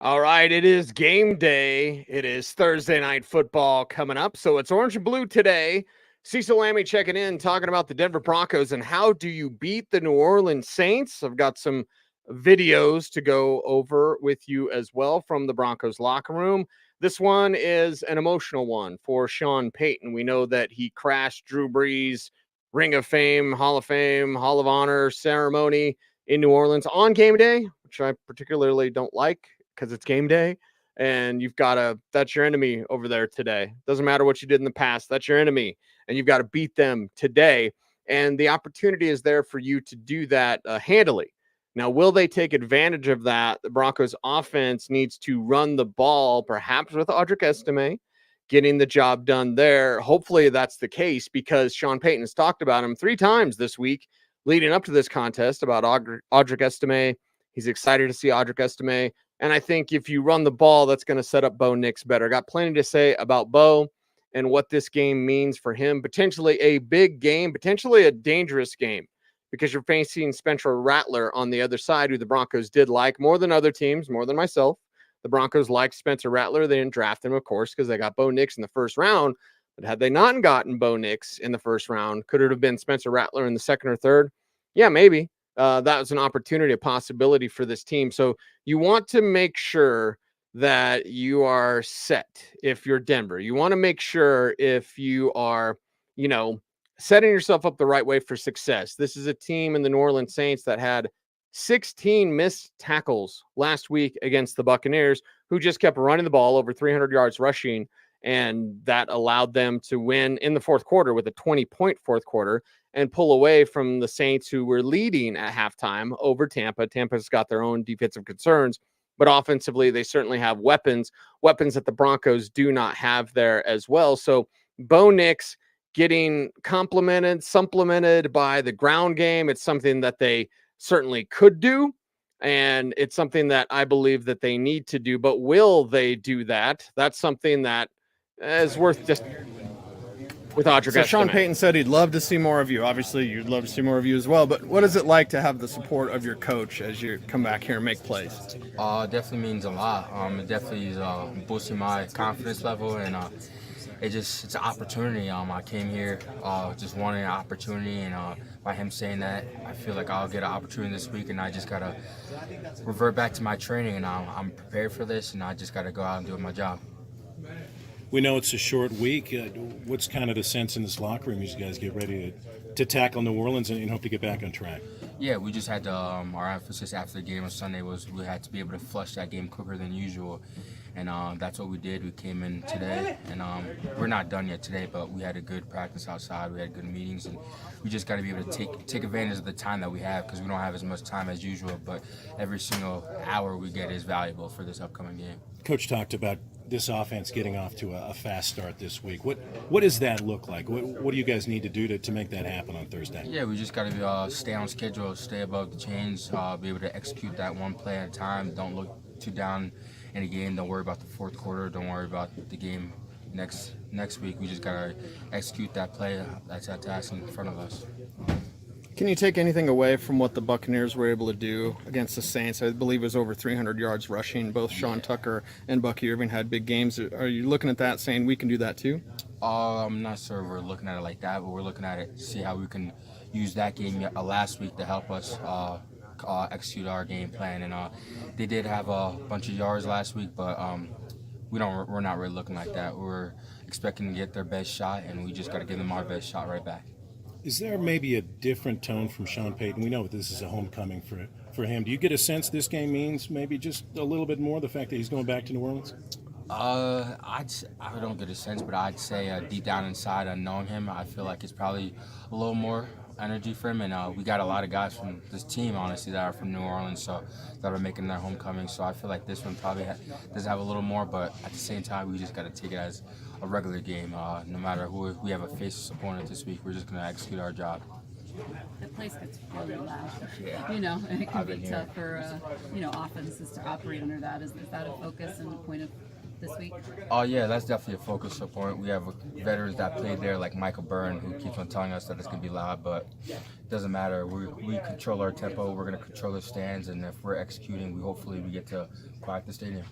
All right, it is game day. It is Thursday night football coming up. So it's orange and blue today. Cecil Lammey checking in, talking about the Denver Broncos and how do you beat the New Orleans Saints. I've got some videos to go over with you as well from the Broncos locker room. This one is an emotional one for Sean Payton. We know that he crashed Drew Brees' Ring of Fame, Hall of Fame, Hall of Honor ceremony in New Orleans on game day, which I particularly don't like because it's game day and that's your enemy over there today. Doesn't matter what you did in the past. That's your enemy and you've got to beat them today. And the opportunity is there for you to do that handily. Now, will they take advantage of that? The Broncos offense needs to run the ball, perhaps with Audric Estimé, getting the job done there. Hopefully that's the case because Sean Payton has talked about him 3 times this week leading up to this contest about Audric Estimé. He's excited to see Audric Estimé. And I think if you run the ball, that's going to set up Bo Nix better. Got plenty to say about Bo and what this game means for him. Potentially a big game, potentially a dangerous game because you're facing Spencer Rattler on the other side, who the Broncos did like more than other teams, more than myself. The Broncos liked Spencer Rattler. They didn't draft him, of course, because they got Bo Nix in the first round. But had they not gotten Bo Nix in the first round, could it have been Spencer Rattler in the second or third? Yeah, maybe. That was an opportunity, a possibility for this team. So you want to make sure that you are set if you're Denver. You want to make sure if you are, setting yourself up the right way for success. This is a team in the New Orleans Saints that had 16 missed tackles last week against the Buccaneers, who just kept running the ball over 300 yards rushing. And that allowed them to win in the fourth quarter with a 20-point fourth quarter and pull away from the Saints, who were leading at halftime over Tampa. Tampa's got their own defensive concerns, but offensively, they certainly have weapons that the Broncos do not have there as well. So Bo Nix getting supplemented by the ground game. It's something that they certainly could do. And it's something that I believe that they need to do, but will they do that? That's something that is worth just with Audric So Sean Estimé. Payton said he'd love to see more of you. Obviously, you'd love to see more of you as well. But what is it like to have the support of your coach as you come back here and make plays? Definitely means a lot. It definitely is boosting my confidence level, and it's an opportunity. I came here just wanting an opportunity, and by him saying that, I feel like I'll get an opportunity this week, and I just gotta revert back to my training, and I'm prepared for this, and I just gotta go out and do my job. We know it's a short week. What's kind of the sense in this locker room as you guys get ready to tackle New Orleans and hope to get back on track? Yeah, we just had to, our emphasis after the game on Sunday was we had to be able to flush that game quicker than usual. And that's what we did. We came in today, and we're not done yet today, but we had a good practice outside. We had good meetings, and we just got to be able to take advantage of the time that we have because we don't have as much time as usual, but every single hour we get is valuable for this upcoming game. Coach talked about this offense getting off to a fast start this week. What does that look like? What do you guys need to do to make that happen on Thursday? Yeah, we just got to stay on schedule, stay above the chains, be able to execute that one play at a time. Don't look too down in a game. Don't worry about the fourth quarter. Don't worry about the game next week. We just got to execute that play. That's that task in front of us. Can you take anything away from what the Buccaneers were able to do against the Saints? I believe it was over 300 yards rushing. Both Sean Tucker and Bucky Irving had big games. Are you looking at that saying we can do that too? I'm not sure we're looking at it like that, but we're looking at it to see how we can use that game last week to help us execute our game plan. And they did have a bunch of yards last week, but we're not really looking like that. We're expecting to get their best shot, and we just got to give them our best shot right back. Is there maybe a different tone from Sean Payton? We know this is a homecoming for him. Do you get a sense this game means maybe just a little bit more, the fact that he's going back to New Orleans? I don't get a sense, but I'd say deep down inside, knowing him, I feel like it's probably a little more energy for him. And we got a lot of guys from this team, honestly, that are from New Orleans, so that are making their homecoming. So I feel like this one probably does have a little more, but at the same time, we just got to take it as a regular game. No matter who we have a face opponent this week, we're just going to execute our job. The place gets really loud, and it can be tough for, offenses to operate under that. Is that a focus and a point of this week? Oh yeah, that's definitely a focus point. We have veterans that played there, like Michael Byrne, who keeps on telling us that it's gonna be loud, but it doesn't matter. We control our tempo. We're gonna control the stands, and if we're executing, hopefully we get to quiet the stadium.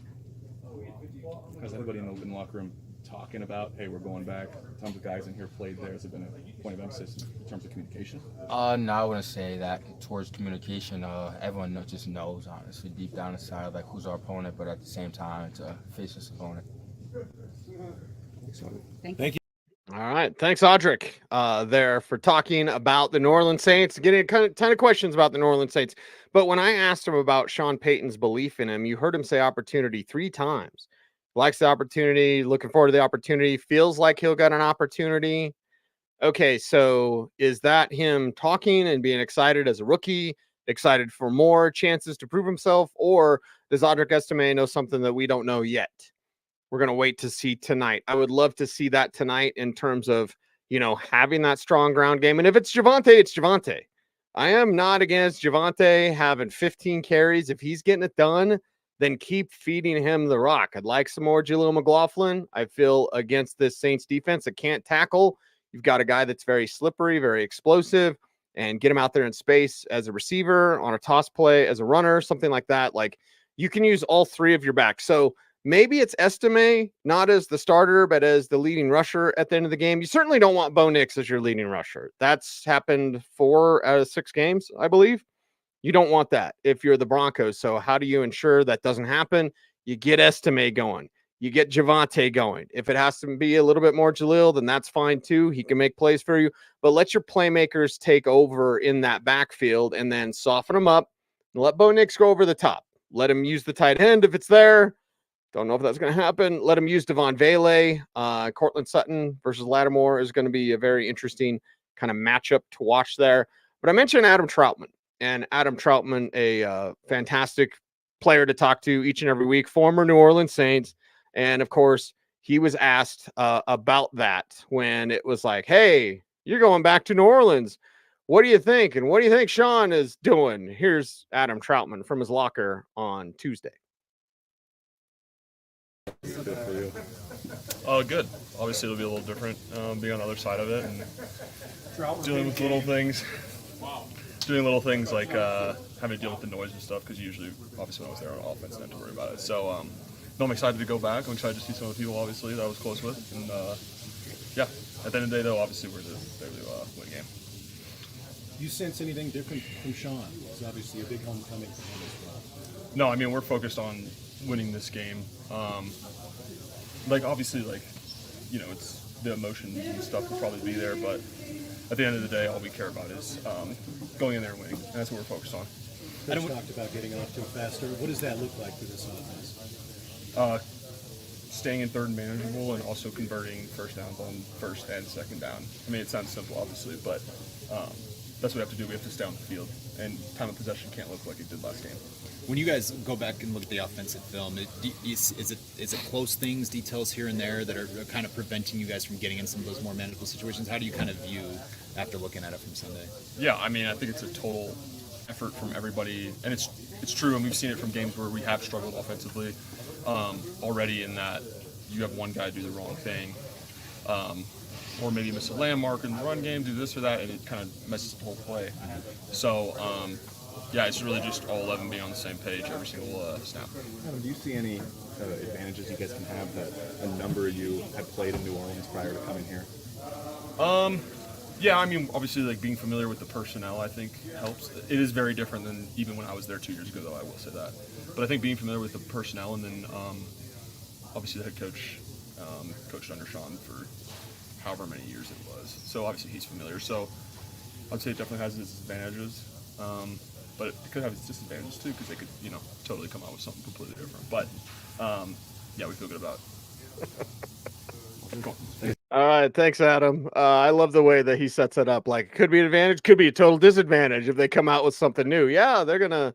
Has anybody in the locker room talking about, hey, we're going back? Tons of guys in here played there. Has it been a point of emphasis in terms of communication? No, I wouldn't say that towards communication. Everyone just knows, honestly, deep down inside, like who's our opponent, but at the same time, it's a faceless opponent. Thank you. All right. Thanks, Audric, there for talking about the New Orleans Saints, getting a ton of questions about the New Orleans Saints. But when I asked him about Sean Payton's belief in him, you heard him say opportunity 3 times. Likes the opportunity, looking forward to the opportunity, feels like he'll get an opportunity. Okay, so is that him talking and being excited as a rookie, excited for more chances to prove himself, or does Audric Estimé know something that we don't know yet? We're going to wait to see tonight. I would love to see that tonight in terms of, having that strong ground game. And if it's Javonte, it's Javonte. I am not against Javonte having 15 carries. If he's getting it done, then keep feeding him the rock. I'd like some more Jaleel McLaughlin. I feel against this Saints defense that can't tackle. You've got a guy that's very slippery, very explosive, and get him out there in space as a receiver, on a toss play, as a runner, something like that. Like, you can use all 3 of your backs. So maybe it's Estimé, not as the starter, but as the leading rusher at the end of the game. You certainly don't want Bo Nix as your leading rusher. That's happened 4 out of 6 games, I believe. You don't want that if you're the Broncos. So how do you ensure that doesn't happen? You get Estimé going. You get Javonte going. If it has to be a little bit more Jaleel, then that's fine too. He can make plays for you. But let your playmakers take over in that backfield and then soften them up. And let Bo Nix go over the top. Let him use the tight end if it's there. Don't know if that's going to happen. Let him use Devon Vele. Courtland Sutton versus Lattimore is going to be a very interesting kind of matchup to watch there. But I mentioned Adam Trautman. And Adam Trautman, a fantastic player to talk to each and every week, former New Orleans Saints. And, of course, he was asked about that when it was like, hey, you're going back to New Orleans. What do you think? And what do you think Sean is doing? Here's Adam Trautman from his locker on Tuesday. Good for you. Good. Obviously, it'll be a little different being on the other side of it and dealing with little things. Doing little things like having to deal with the noise and stuff, because usually, obviously, when I was there on offense, I didn't have to worry about it. So, no, I'm excited to go back. I'm excited to see some of the people, obviously, that I was close with. And, yeah, at the end of the day, though, obviously, we're there to win a game. Do you sense anything different from Sean? It's obviously a big homecoming for him as well. No, I mean, we're focused on winning this game. Obviously, it's the emotions and stuff will probably be there, but at the end of the day, all we care about is going in there and winning, and that's what we're focused on. Coach talked about getting off to a faster. What does that look like for this offense? Staying in third and manageable, and also converting first downs on first and second down. I mean, it sounds simple, obviously, but that's what we have to do. We have to stay on the field, and time of possession can't look like it did last game. When you guys go back and look at the offensive film, is it close things, details here and there that are kind of preventing you guys from getting in some of those more manageable situations? How do you kind of view after looking at it from Sunday? Yeah, I mean, I think it's a total effort from everybody, and it's true, and we've seen it from games where we have struggled offensively already, in that you have one guy do the wrong thing, or maybe miss a landmark in the run game, do this or that, and it kind of messes the whole play. So, yeah, it's really just all 11 being on the same page every single snap. Adam, do you see any advantages you guys can have that a number of you had played in New Orleans prior to coming here? Yeah, I mean, obviously, being familiar with the personnel, I think, helps. It is very different than even when I was there 2 years ago, though, I will say that. But I think being familiar with the personnel, and then obviously the head coach coached under Sean for however many years it was. So obviously he's familiar. So I'd say it definitely has its advantages. But it could have its disadvantages too, because they could, totally come out with something completely different. But yeah, we feel good about it. Cool. All right, thanks, Adam. I love the way that he sets it up. Like, could be an advantage, could be a total disadvantage if they come out with something new. Yeah,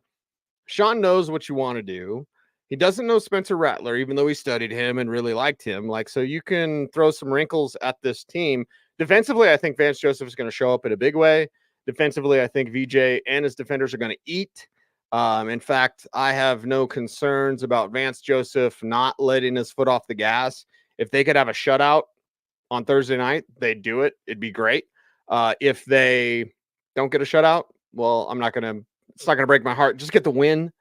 Sean knows what you want to do. He doesn't know Spencer Rattler, even though he studied him and really liked him. So you can throw some wrinkles at this team. Defensively, I think Vance Joseph is going to show up in a big way. Defensively, I think VJ and his defenders are going to eat. In fact, I have no concerns about Vance Joseph not letting his foot off the gas. If they could have a shutout on Thursday night, they'd do it. It'd be great. If they don't get a shutout, well, it's not going to break my heart. Just get the win.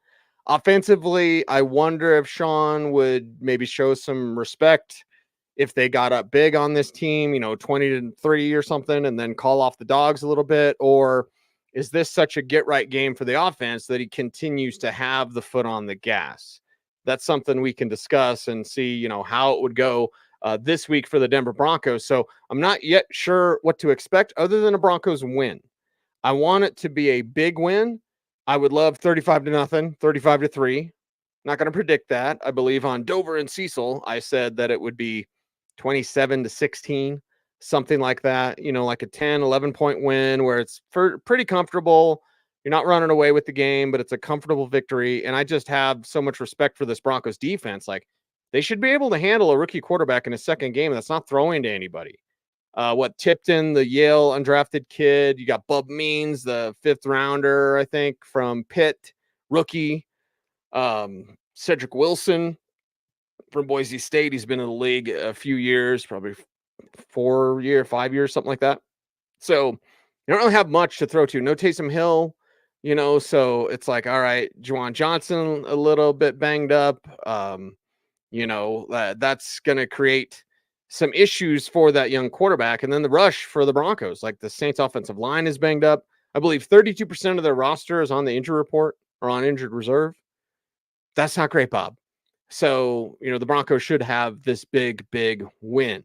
Offensively, I wonder if Sean would maybe show some respect if they got up big on this team, 20-3 or something, and then call off the dogs a little bit. Or is this such a get right game for the offense that he continues to have the foot on the gas? That's something we can discuss and see, how it would go this week for the Denver Broncos. So I'm not yet sure what to expect other than a Broncos win. I want it to be a big win. I would love 35-0, 35-3. Not going to predict that. I believe on Dover and Cecil, I said that it would be 27-16, something like that, like a 10, 11 point win where it's pretty comfortable. You're not running away with the game, but it's a comfortable victory. And I just have so much respect for this Broncos defense. Like, they should be able to handle a rookie quarterback in his second game that's not throwing to anybody. Tipton, the Yale undrafted kid. You got Bub Means, the 5th rounder, I think, from Pitt, rookie. Cedric Wilson from Boise State. He's been in the league a few years, probably 5 years, something like that. So you don't really have much to throw to. No Taysom Hill, so it's like, all right, Juwan Johnson a little bit banged up. That's going to create some issues for that young quarterback. And then the rush for the Broncos, like the Saints offensive line is banged up. I believe 32% of their roster is on the injury report or on injured reserve. That's not great, Bob. So, the Broncos should have this big, big win.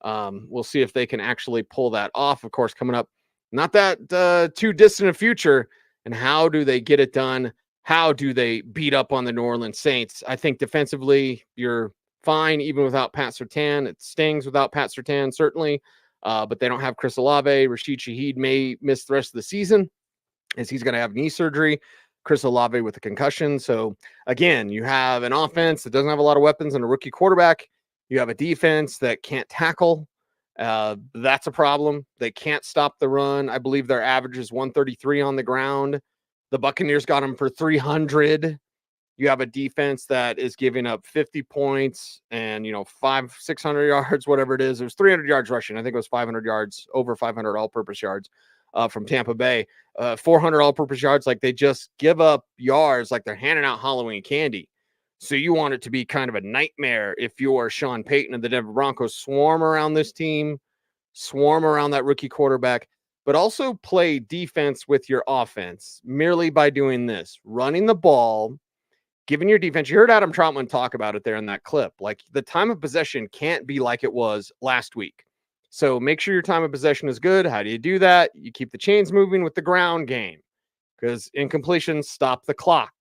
We'll see if they can actually pull that off. Of course, coming up, not that too distant a future. And how do they get it done? How do they beat up on the New Orleans Saints? I think defensively, you're fine, even without Pat Surtain. It stings without Pat Surtain, certainly. But they don't have Chris Olave. Rashid Shaheed may miss the rest of the season as he's going to have knee surgery. Chris Olave with a concussion. So, again, you have an offense that doesn't have a lot of weapons and a rookie quarterback. You have a defense that can't tackle. That's a problem. They can't stop the run. I believe their average is 133 on the ground. The Buccaneers got them for 300. You have a defense that is giving up 50 points and, 600 yards, whatever it is. It was 300 yards rushing. I think it was 500 yards, over 500 all-purpose yards from Tampa Bay. 400 all-purpose yards. Like, they just give up yards like they're handing out Halloween candy. So you want it to be kind of a nightmare if you're Sean Payton and the Denver Broncos. Swarm around this team, swarm around that rookie quarterback, but also play defense with your offense merely by doing this, running the ball, giving your defense. You heard Adam Trautman talk about it there in that clip. Like, the time of possession can't be like it was last week. So make sure your time of possession is good. How do you do that? You keep the chains moving with the ground game, because incompletions stop the clock.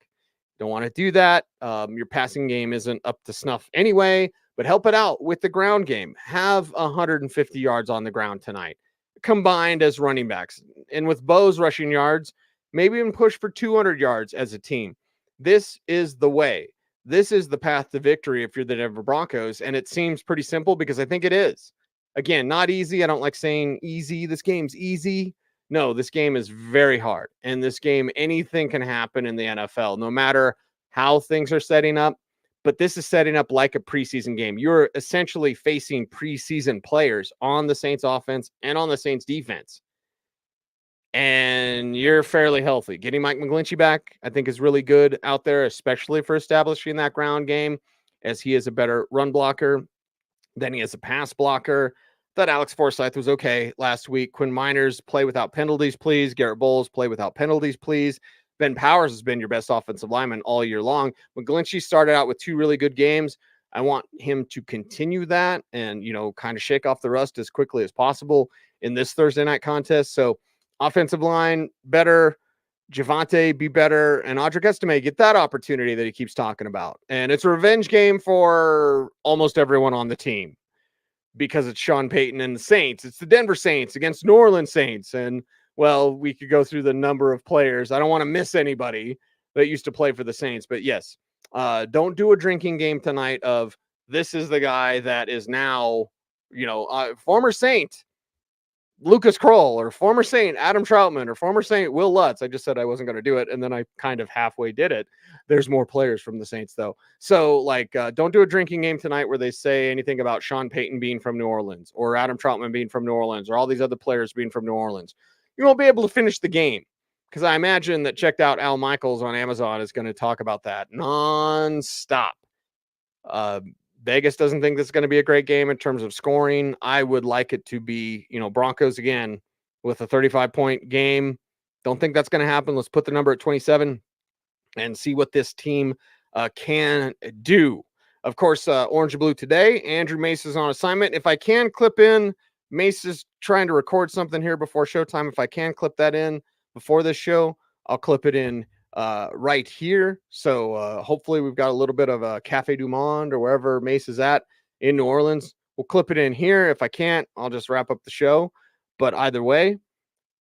Don't want to do that. Your passing game isn't up to snuff anyway, but help it out with the ground game. Have 150 yards on the ground tonight, combined as running backs. And with Bo's rushing yards, maybe even push for 200 yards as a team. This is the way. This is the path to victory if you're the Denver Broncos, and it seems pretty simple because I think it is. Again, not easy. I don't like saying easy. This game's easy. No, this game is very hard. And this game, anything can happen in the NFL, no matter how things are setting up. But this is setting up like a preseason game. You're essentially facing preseason players on the Saints offense and on the Saints defense. And you're fairly healthy. Getting Mike McGlinchey back, I think, is really good out there, especially for establishing that ground game, as he is a better run blocker than he is a pass blocker. Thought Alex Forsythe was okay last week. Quinn Miners, play without penalties, please. Garrett Bolles, play without penalties, please. Ben Powers has been your best offensive lineman all year long. McGlinchey started out with 2 really good games. I want him to continue that and, kind of shake off the rust as quickly as possible in this Thursday night contest. So offensive line, better. Javonte, be better. And Audric Estimé, get that opportunity that he keeps talking about. And it's a revenge game for almost everyone on the team, because it's Sean Payton and the Saints. It's the Denver Saints against New Orleans Saints. And, well, we could go through the number of players. I don't want to miss anybody that used to play for the Saints. But, yes, don't do a drinking game tonight of this is the guy that is now, former Saint Lucas Kroll or former Saint Adam Trautman or former Saint Will Lutz. I just said I wasn't going to do it, and then I kind of halfway did it. There's more players from the Saints, though. So, like, don't do a drinking game tonight where they say anything about Sean Payton being from New Orleans or Adam Trautman being from New Orleans or all these other players being from New Orleans. You won't be able to finish the game because I imagine that Checked Out Al Michaels on Amazon is going to talk about that nonstop. Vegas doesn't think this is going to be a great game in terms of scoring. I would like it to be, Broncos again with a 35-point game. Don't think that's going to happen. Let's put the number at 27 and see what this team can do. Of course, Orange and Blue today. Andrew Mace is on assignment. If I can clip in, Mace is trying to record something here before showtime. If I can clip that in before this show, I'll clip it in right here. So hopefully we've got a little bit of a Cafe Du Monde or wherever Mace is at in New Orleans. We'll clip it in here. If I can't, I'll just wrap up the show. But either way,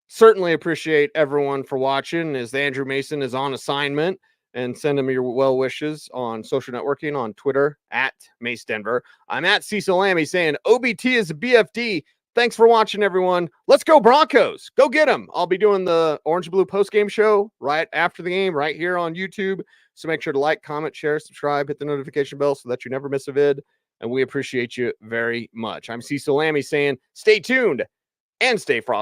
certainly appreciate everyone for watching as Andrew Mason is on assignment, and send him your well wishes on social networking on Twitter at Mace Denver. I'm at Cecil Lammey saying OBT is a BFD. Thanks for watching, everyone. Let's go Broncos. Go get them. I'll be doing the Orange and Blue post-game show right after the game right here on YouTube. So make sure to like, comment, share, subscribe, hit the notification bell so that you never miss a vid. And we appreciate you very much. I'm Cecil Lammey saying stay tuned and stay frosty.